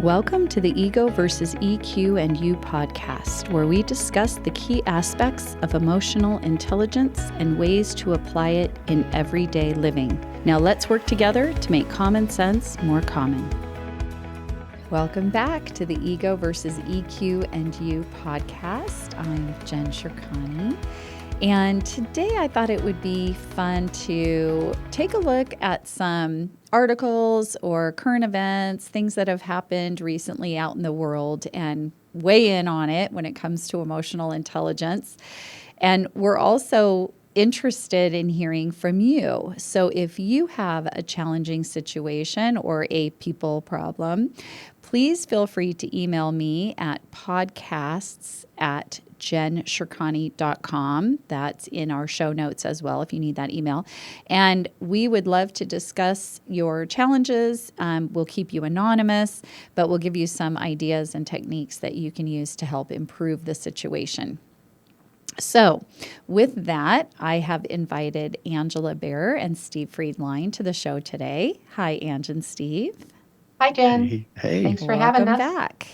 Welcome to the Ego versus EQ and You podcast, where we discuss the key aspects of emotional intelligence and ways to apply it in everyday living. Now let's work together to make common sense more common. Welcome back to the Ego versus EQ and You podcast. I'm Jen Shirkani. And today I thought it would be fun to take a look at some articles or current events, things that have happened recently out in the world, and weigh in on it when it comes to emotional intelligence. And we're also interested in hearing from you. So if you have a challenging situation or a people problem, please feel free to email me at podcasts@jenshirkani.com. That's in our show notes as well if you need that email. And we would love to discuss your challenges. We'll keep you anonymous, but we'll give you some ideas and techniques that you can use to help improve the situation. So with that, I have invited Angela Bearor and Steve Friedlein to the show today. Hi, Ange and Steve. Hi, Jen. Hey. Thanks for having us. Welcome back.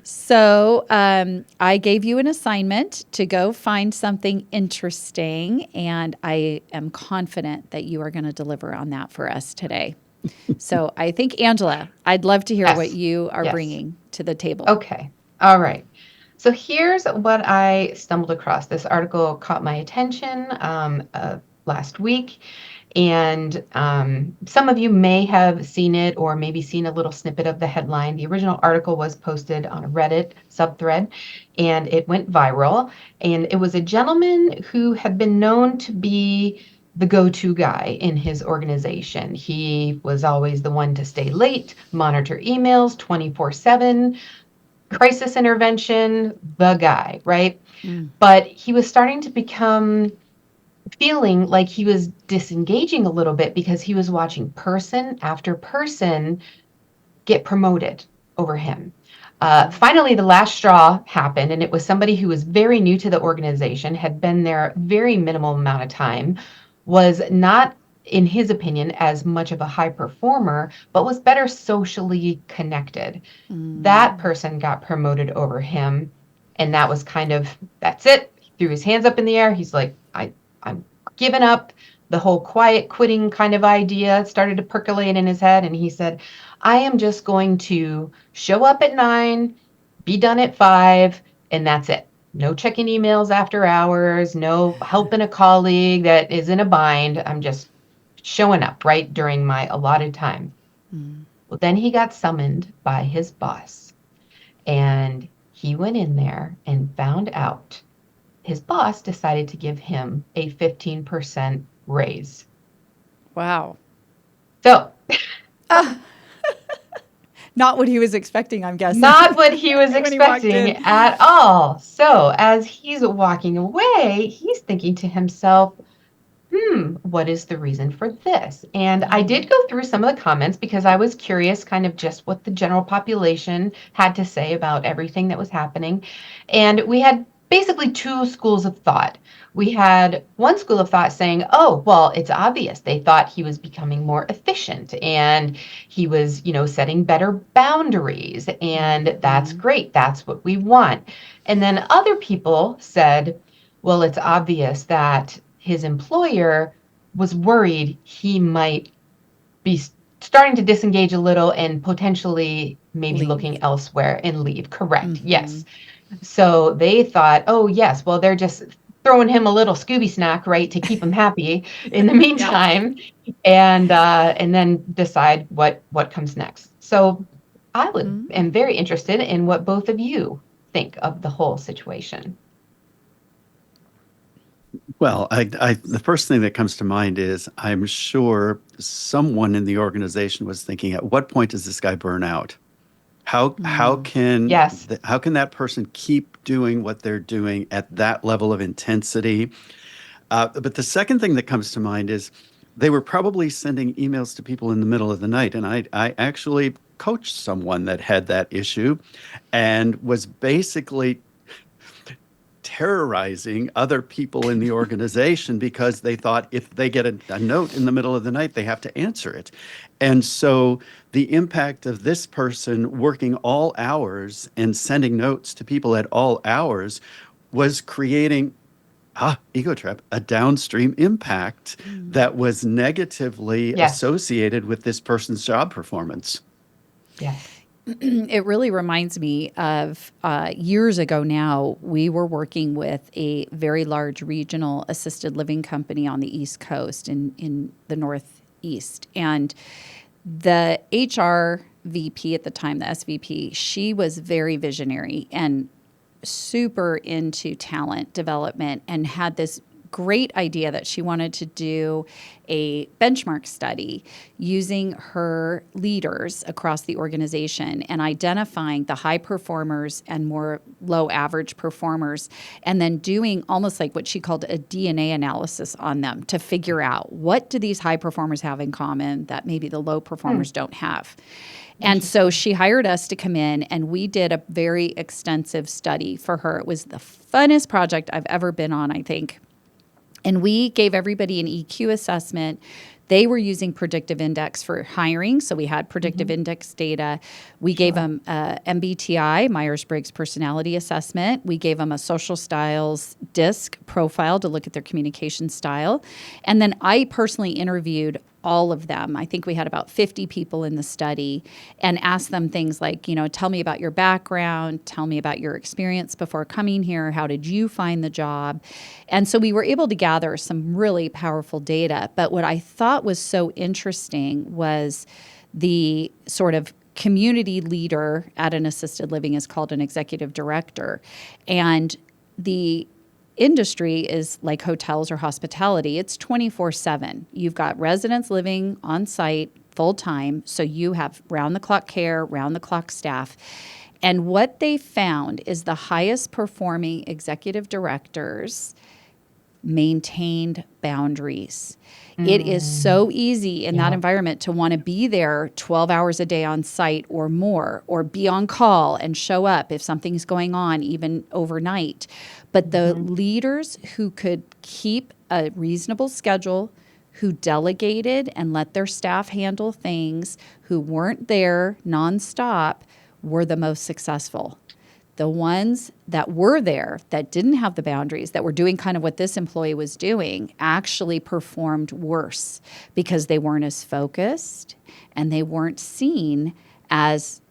So I gave you an assignment to go find something interesting, and I am confident that you are going to deliver on that for us today. So I think, Angela, I'd love to hear what you are bringing to the table. Okay. All right. So here's what I stumbled across. This article caught my attention last week. And some of you may have seen it or maybe seen a little snippet of the headline. The original article was posted on a Reddit subthread and it went viral. And it was a gentleman who had been known to be the go-to guy in his organization. He was always the one to stay late, monitor emails 24/7, crisis intervention, the guy, right? But he was starting to feeling like he was disengaging a little bit because he was watching person after person get promoted over him. Finally, the last straw happened, and it was somebody who was very new to the organization, had been there very minimal amount of time, was not, in his opinion, as much of a high performer, but was better socially connected. That person got promoted over him, and that was that's it. He threw his hands up in the air. He's like, I'm giving up. The whole quiet quitting kind of idea started to percolate in his head. And he said, I am just going to show up at 9, be done at 5, and that's it. No checking emails after hours, no helping a colleague that is in a bind. I'm just showing up right during my allotted time. Well, then he got summoned by his boss. And he went in there and found out his boss decided to give him a 15% raise. Wow. So, not what he was expecting, I'm guessing. Not what he was expecting at all. So, as he's walking away, he's thinking to himself, what is the reason for this? And I did go through some of the comments because I was curious kind of just what the general population had to say about everything that was happening. And we had basically two schools of thought. We had one school of thought saying, oh, well, it's obvious. They thought he was becoming more efficient and he was, setting better boundaries. And that's great. That's what we want. And then other people said, well, it's obvious that his employer was worried he might be starting to disengage a little and potentially maybe looking elsewhere and leave. Correct. Yes. So they thought, oh, yes, well, they're just throwing him a little Scooby snack, right, to keep him happy in the meantime, and then decide what comes next. So I am very interested in what both of you think of the whole situation. Well, the first thing that comes to mind is I'm sure someone in the organization was thinking, at what point does this guy burn out? How can that person keep doing what they're doing at that level of intensity? But the second thing that comes to mind is they were probably sending emails to people in the middle of the night. And I actually coached someone that had that issue and was basically terrorizing other people in the organization because they thought if they get a note in the middle of the night, they have to answer it. And so the impact of this person working all hours and sending notes to people at all hours was creating ego trap, a downstream impact that was negatively associated with this person's job performance. Yes. It really reminds me of years ago now, we were working with a very large regional assisted living company on the East Coast in the Northeast. And the HR VP at the time, the SVP, she was very visionary and super into talent development and had this great idea that she wanted to do a benchmark study using her leaders across the organization and identifying the high performers and more low average performers, and then doing almost like what she called a DNA analysis on them to figure out what do these high performers have in common that maybe the low performers don't have. And so she hired us to come in, and we did a very extensive study for her. It was the funnest project I've ever been on, I think. And we gave everybody an EQ assessment. They were using predictive index for hiring, so we had predictive index data. We gave them MBTI, Myers-Briggs personality assessment. We gave them a social styles DISC profile to look at their communication style. And then I personally interviewed all of them. I think we had about 50 people in the study and asked them things like, tell me about your background, tell me about your experience before coming here, how did you find the job? And so we were able to gather some really powerful data. But what I thought was so interesting was the sort of community leader at an assisted living is called an executive director. And the industry is like hotels or hospitality. It's 24/7. You've got residents living on site full time, so you have round-the-clock care, round-the-clock staff. And what they found is the highest performing executive directors maintained boundaries. It is so easy in that environment to want to be there 12 hours a day on site or more, or be on call and show up if something's going on, even overnight. But the leaders who could keep a reasonable schedule, who delegated and let their staff handle things, who weren't there nonstop, were the most successful. The ones that were there, that didn't have the boundaries, that were doing kind of what this employee was doing, actually performed worse because they weren't as focused and they weren't seen as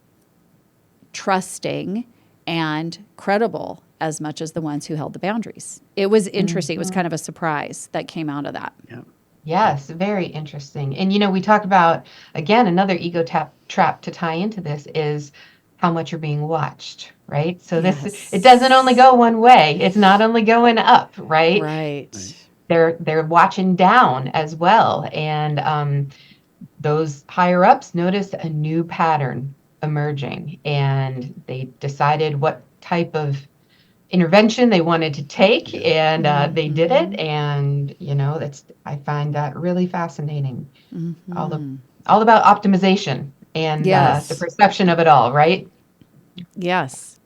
trusting and credible as much as the ones who held the boundaries. It was interesting. It was kind of a surprise that came out of that. Yeah. Yes, very interesting. And we talk about, again, another ego trap to tie into this is how much you're being watched, right? So it doesn't only go one way. It's not only going up, right? Right. They're watching down as well. And those higher ups noticed a new pattern emerging, and they decided what type of intervention they wanted to take, and they did it. And I find that really fascinating. All about optimization and the perception of it all, right? Yes.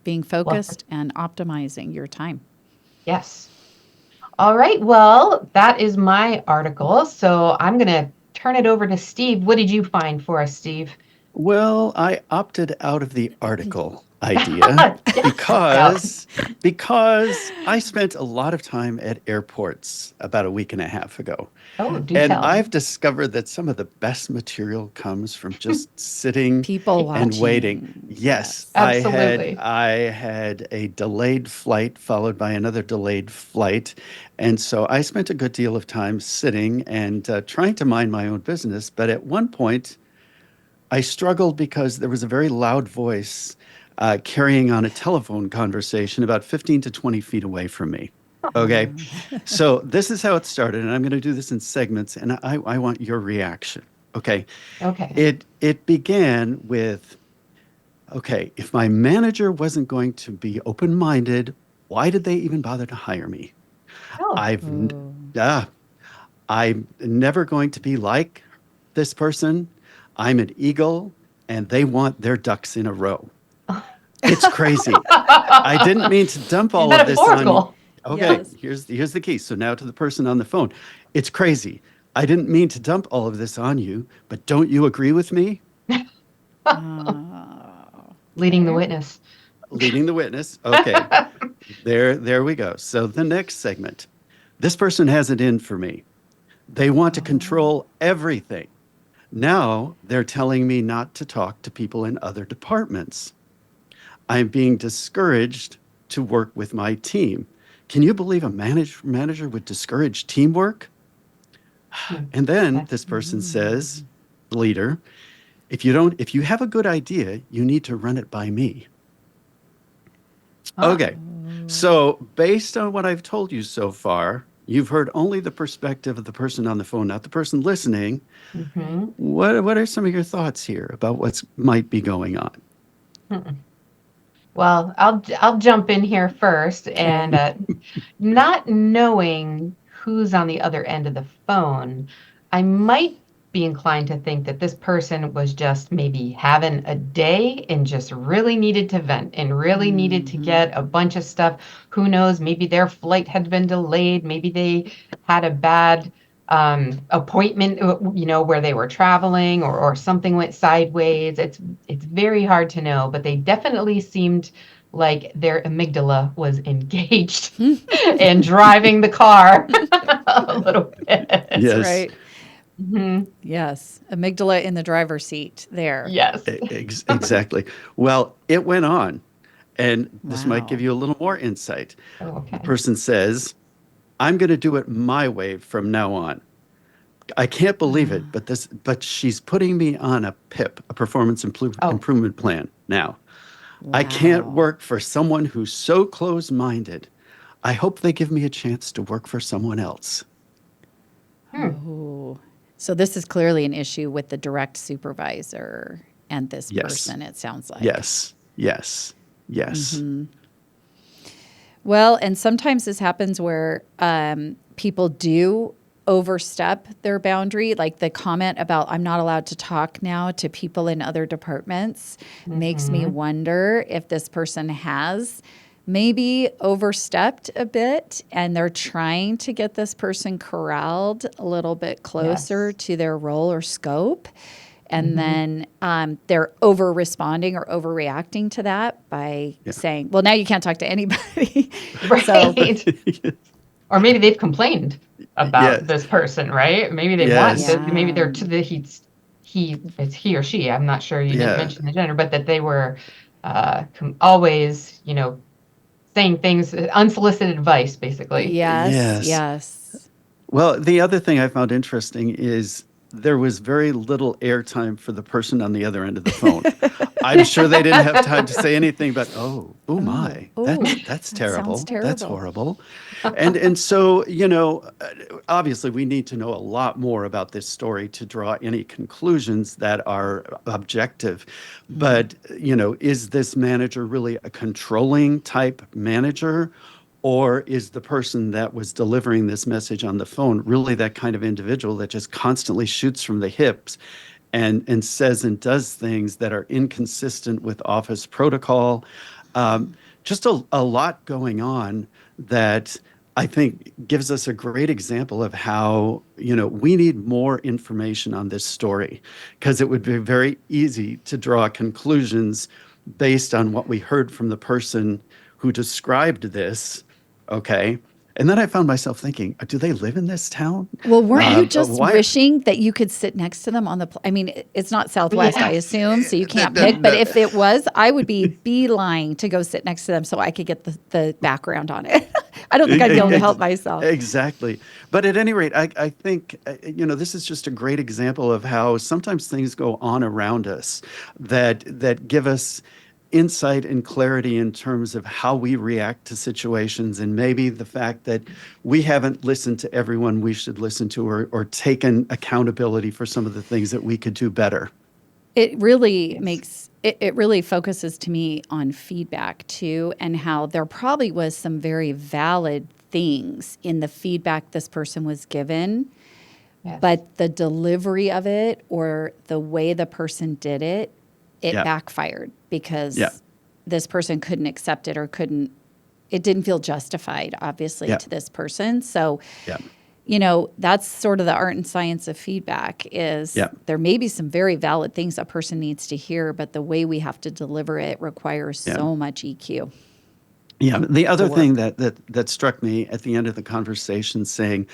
Being focused and optimizing your time. Yes. All right. Well, that is my article. So I'm going to turn it over to Steve. What did you find for us, Steve? Well, I opted out of the article idea because I spent a lot of time at airports about a week and a half ago. Oh, do and tell. I've discovered that some of the best material comes from just sitting People watching. and waiting. Yes, absolutely. I had a delayed flight followed by another delayed flight. And so I spent a good deal of time sitting and trying to mind my own business. But at one point, I struggled because there was a very loud voice carrying on a telephone conversation about 15 to 20 feet away from me. Okay. So this is how it started, and I'm going to do this in segments, and I want your reaction. Okay. Okay. It began with, okay, if my manager wasn't going to be open-minded, why did they even bother to hire me? I'm never going to be like this person. I'm an eagle, and they want their ducks in a row. It's crazy. I didn't mean to dump all of this on you. Okay, Yes. here's the key. So now to the person on the phone. It's crazy. I didn't mean to dump all of this on you, but don't you agree with me? Leading the witness. Leading the witness. Okay. There we go. So the next segment. This person has it in for me. They want to control everything. Now they're telling me not to talk to people in other departments. I'm being discouraged to work with my team. Can you believe a manager would discourage teamwork? And then this person says, leader, if you have a good idea, you need to run it by me. Okay. So based on what I've told you so far, you've heard only the perspective of the person on the phone, not the person listening. Mm-hmm. What are some of your thoughts here about what might be going on? Well, I'll jump in here first, and not knowing who's on the other end of the phone, I might be inclined to think that this person was just maybe having a day and just really needed to vent and really needed to get a bunch of stuff. Who knows? Maybe their flight had been delayed. Maybe they had a bad appointment, where they were traveling, or something went sideways. It's very hard to know, but they definitely seemed like their amygdala was engaged and driving the car a little bit. Yes. Right. Mm-hmm. Yes. Amygdala in the driver's seat there. Yes. Exactly. Well, it went on, and this might give you a little more insight. Okay. The person says, I'm going to do it my way from now on. I can't believe it, but she's putting me on a PIP, a performance improvement plan now. I can't work for someone who's so close-minded. I hope they give me a chance to work for someone else. Oh, so this is clearly an issue with the direct supervisor and this person, it sounds like. Yes. Mm-hmm. Well, and sometimes this happens where people do overstep their boundary, like the comment about I'm not allowed to talk now to people in other departments makes me wonder if this person has maybe overstepped a bit and they're trying to get this person corralled a little bit closer to their role or scope. And then they're over responding or overreacting to that by saying, well, now you can't talk to anybody. Right. So, or maybe they've complained about this person, right? Maybe they want maybe they're it's he or she. I'm not sure you didn't mention the gender, but that they were always, saying things, unsolicited advice, basically. Yes. Well, the other thing I found interesting is there was very little airtime for the person on the other end of the phone. I'm sure they didn't have time to say anything but, that's terrible. Sounds terrible. That's horrible. And so, obviously we need to know a lot more about this story to draw any conclusions that are objective. But, is this manager really a controlling type manager? Or is the person that was delivering this message on the phone really that kind of individual that just constantly shoots from the hips and says and does things that are inconsistent with office protocol? Just a lot going on that I think gives us a great example of how, we need more information on this story, because it would be very easy to draw conclusions based on what we heard from the person who described this. Okay. And then I found myself thinking, do they live in this town? Well, weren't you just wishing that you could sit next to them on the I mean, it's not Southwest, I assume, so you can't pick. But if it was, I would be beeline to go sit next to them so I could get the background on it. I don't think I'd be able to help myself. Exactly. But at any rate, I think, this is just a great example of how sometimes things go on around us that give us insight and clarity in terms of how we react to situations, and maybe the fact that we haven't listened to everyone we should listen to, or taken accountability for some of the things that we could do better. It really it really focuses to me on feedback too, and how there probably was some very valid things in the feedback this person was given, but the delivery of it or the way the person did it, backfired because this person couldn't accept it or it didn't feel justified, obviously, to this person. So, that's sort of the art and science of feedback is there may be some very valid things a person needs to hear, but the way we have to deliver it requires so much EQ. Yeah. The other thing that struck me at the end of the conversation saying,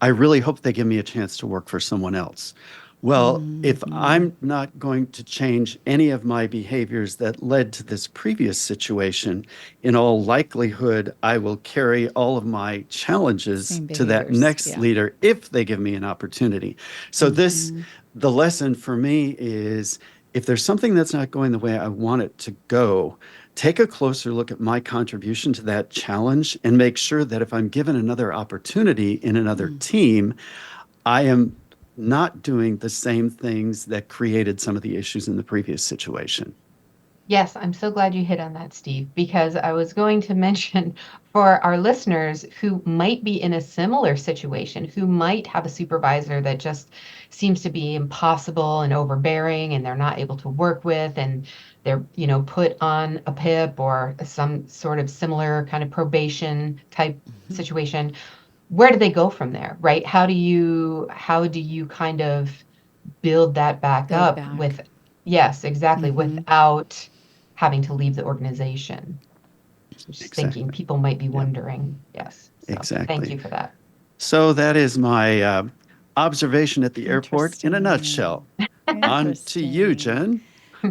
I really hope they give me a chance to work for someone else. Well, if I'm not going to change any of my behaviors that led to this previous situation, in all likelihood, I will carry all of my challenges to that next leader if they give me an opportunity. So the lesson for me is if there's something that's not going the way I want it to go, take a closer look at my contribution to that challenge and make sure that if I'm given another opportunity in another team, I am not doing the same things that created some of the issues in the previous situation. Yes, I'm so glad you hit on that, Steve, because I was going to mention for our listeners who might be in a similar situation, who might have a supervisor that just seems to be impossible and overbearing and they're not able to work with and they're, put on a PIP or some sort of similar kind of probation type situation. Where do they go from there, right? How do you kind of build that back up with, yes, exactly, without having to leave the organization? Just thinking people might be wondering. Yes. So exactly. Thank you for that. So that is my observation at the airport in a nutshell. On to you, Jen.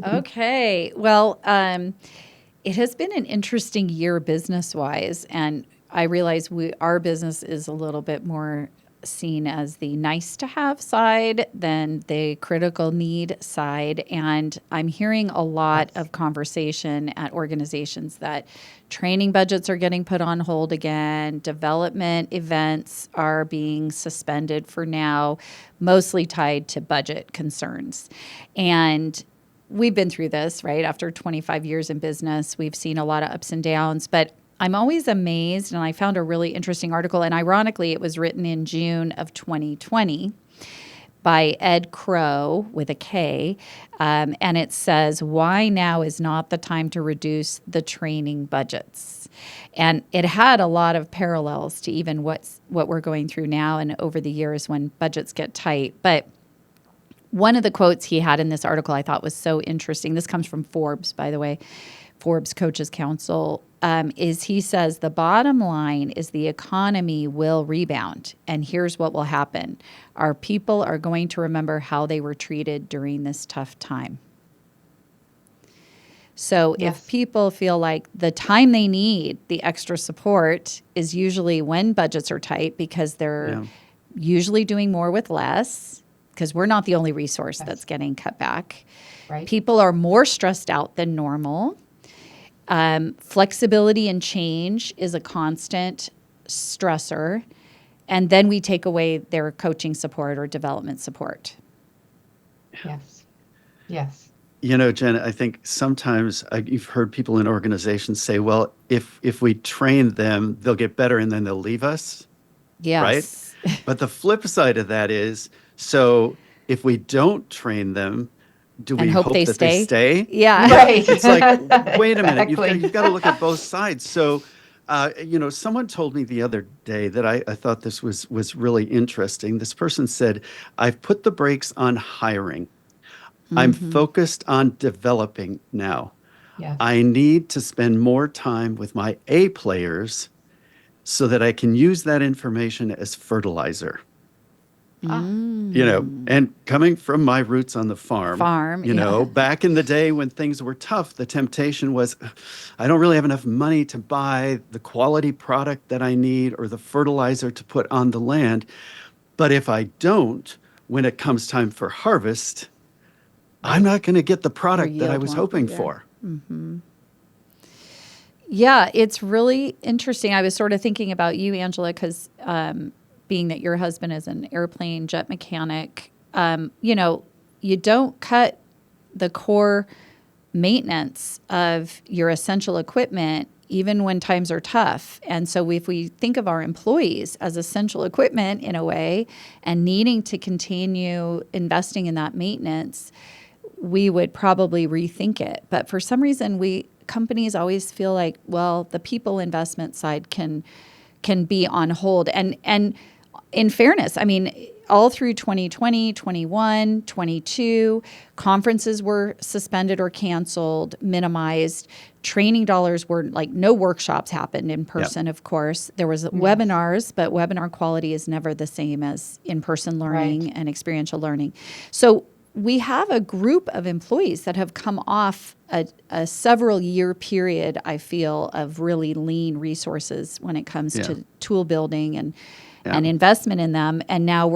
Okay. Well, it has been an interesting year business-wise, and I realize our business is a little bit more seen as the nice-to-have side than the critical need side. And I'm hearing a lot of conversation at organizations that training budgets are getting put on hold again, development events are being suspended for now, mostly tied to budget concerns. And we've been through this, right? After 25 years in business, we've seen a lot of ups and downs, but I'm always amazed, and I found a really interesting article, and ironically, it was written in June of 2020 by Ed Crow with a K, and it says, "Why now is not the time to reduce the training budgets?" And it had a lot of parallels to even what we're going through now and over the years when budgets get tight. But one of the quotes he had in this article I thought was so interesting. This comes from Forbes, by the way, Forbes Coaches Council, is he says, the bottom line is the economy will rebound. And here's what will happen. Our people are going to remember how they were treated during this tough time. So if people feel like the time they need the extra support is usually when budgets are tight because they're usually doing more with less, because we're not the only resource that's getting cut back. Right. People are more stressed out than normal. Flexibility and change is a constant stressor. And then we take away their coaching support or development support. Yes. Yes. Jen, I think sometimes you've heard people in organizations say, well, if we train them, they'll get better and then they'll leave us. Yes. Right? But the flip side of that is, so if we don't train them, do we hope that they stay? Yeah. Right. It's like, wait a minute, you've got to look at both sides. So, someone told me the other day that I thought this was really interesting. This person said, I've put the brakes on hiring. I'm focused on developing now. Yes. I need to spend more time with my A players so that I can use that information as fertilizer. And coming from my roots on the farm, back in the day when things were tough, the temptation was, I don't really have enough money to buy the quality product that I need or the fertilizer to put on the land. But if I don't, when it comes time for harvest, I'm not going to get the product that I was hoping for. Yeah, it's really interesting. I was sort of thinking about you, Angela, because being that your husband is an airplane jet mechanic, you don't cut the core maintenance of your essential equipment even when times are tough. And so if we think of our employees as essential equipment in a way and needing to continue investing in that maintenance, we would probably rethink it. But for some reason, companies always feel like, well, the people investment side can be on hold. And in fairness, I mean, all through 2020, 21, 22, conferences were suspended or canceled, minimized. Training dollars were like, no workshops happened in person, of course. There was webinars, but webinar quality is never the same as in-person learning and experiential learning. So we have a group of employees that have come off a several year period, I feel, of really lean resources when it comes to tool building and investment in them. And now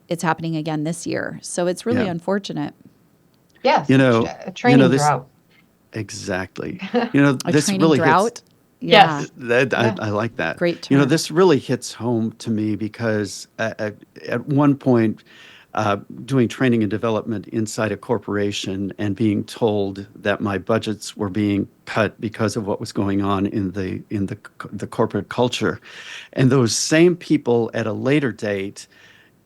it's happening again this year. So it's really unfortunate. Yes. A training drought. Exactly. A this training really drought. Yes. I like that. Great term. This really hits home to me because at one point, doing training and development inside a corporation and being told that my budgets were being cut because of what was going on in the corporate culture, and those same people at a later date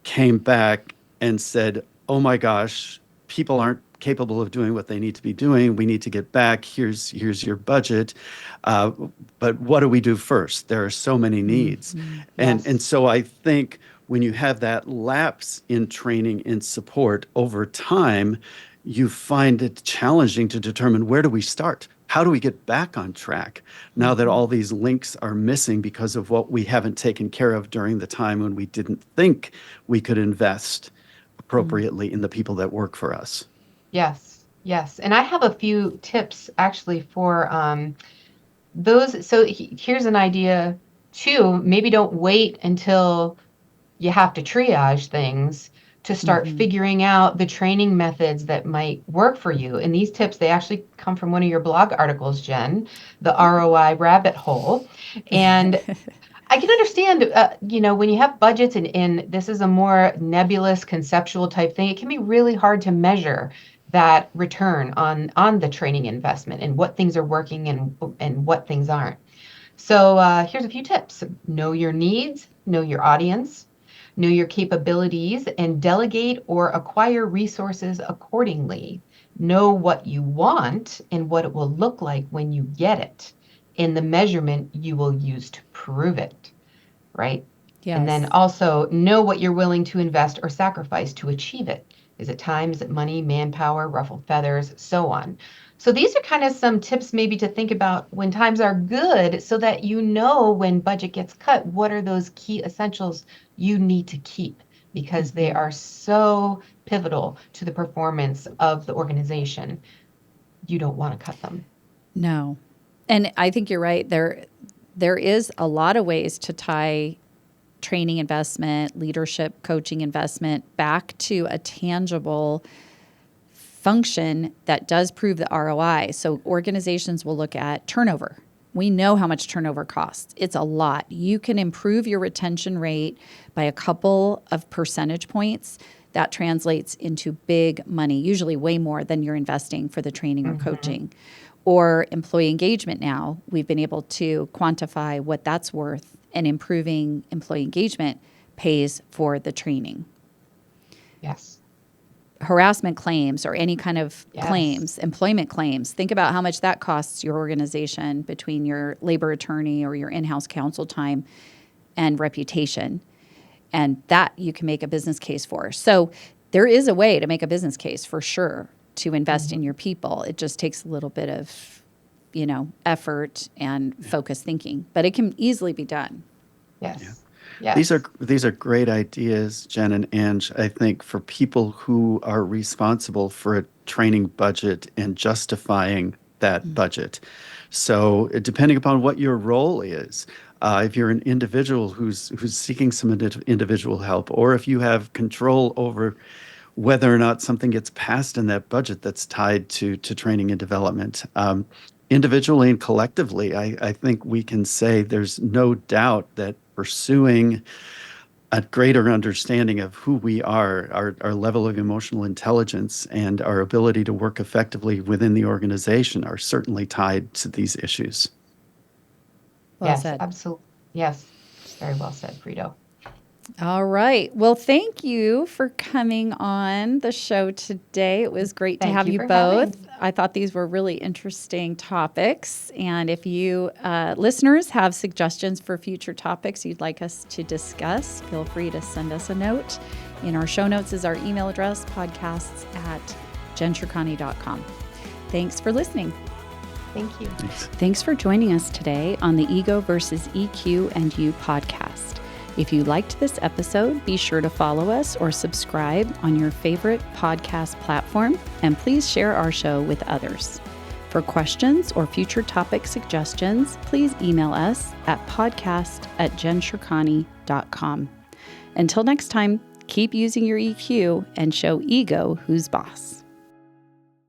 came back and said, "Oh my gosh, people aren't capable of doing what they need to be doing. We need to get back. Here's your budget. But what do we do first? There are so many needs." And so I think when you have that lapse in training and support over time, you find it challenging to determine, where do we start? How do we get back on track now that all these links are missing because of what we haven't taken care of during the time when we didn't think we could invest appropriately in the people that work for us? Yes. And I have a few tips actually for those. So here's an idea too. Maybe don't wait until you have to triage things to start figuring out the training methods that might work for you. And these tips, they actually come from one of your blog articles, Jen, the ROI rabbit hole. And I can understand, when you have budgets and this is a more nebulous conceptual type thing, it can be really hard to measure that return on the training investment and what things are working and what things aren't. So here's a few tips. Know your needs, know your audience, know your capabilities, and delegate or acquire resources accordingly. Know what you want and what it will look like when you get it, and the measurement you will use to prove it, right? Yes. And then also know what you're willing to invest or sacrifice to achieve it. Is it time? Is it money, manpower, ruffled feathers, so on? So these are kind of some tips maybe to think about when times are good, so that when budget gets cut, what are those key essentials you need to keep, because they are so pivotal to the performance of the organization. You don't want to cut them. No. And I think you're right. There is a lot of ways to tie training investment, leadership, coaching investment back to a tangible function that does prove the ROI. So organizations will look at turnover. We know how much turnover costs. It's a lot. You can improve your retention rate by a couple of percentage points. That translates into big money, usually way more than you're investing for the training or coaching. Or employee engagement now, we've been able to quantify what that's worth, and improving employee engagement pays for the training. Yes. Harassment claims or any kind of claims, employment claims, think about how much that costs your organization between your labor attorney or your in-house counsel time and reputation. And that you can make a business case for. So there is a way to make a business case for sure to invest in your people. It just takes a little bit of, effort and focused thinking, but it can easily be done. Yes. Yeah. Yes. These are great ideas, Jen and Ange, I think, for people who are responsible for a training budget and justifying that budget. So depending upon what your role is, if you're an individual who's seeking some individual help, or if you have control over whether or not something gets passed in that budget that's tied to training and development. Individually and collectively, I think we can say there's no doubt that pursuing a greater understanding of who we are, our level of emotional intelligence, and our ability to work effectively within the organization are certainly tied to these issues. Well said. Absolutely. Yes. Very well said, Frito. All right. Well, thank you for coming on the show today. It was great to have you both. I thought these were really interesting topics. And if you listeners have suggestions for future topics you'd like us to discuss, feel free to send us a note. In our show notes is our email address, podcasts@jenshirkani.com. Thanks for listening. Thank you. Thanks for joining us today on the Ego versus EQ and You podcast. If you liked this episode, be sure to follow us or subscribe on your favorite podcast platform, and please share our show with others. For questions or future topic suggestions, please email us at podcast@jenshirkani.com. Until next time, keep using your EQ and show ego who's boss.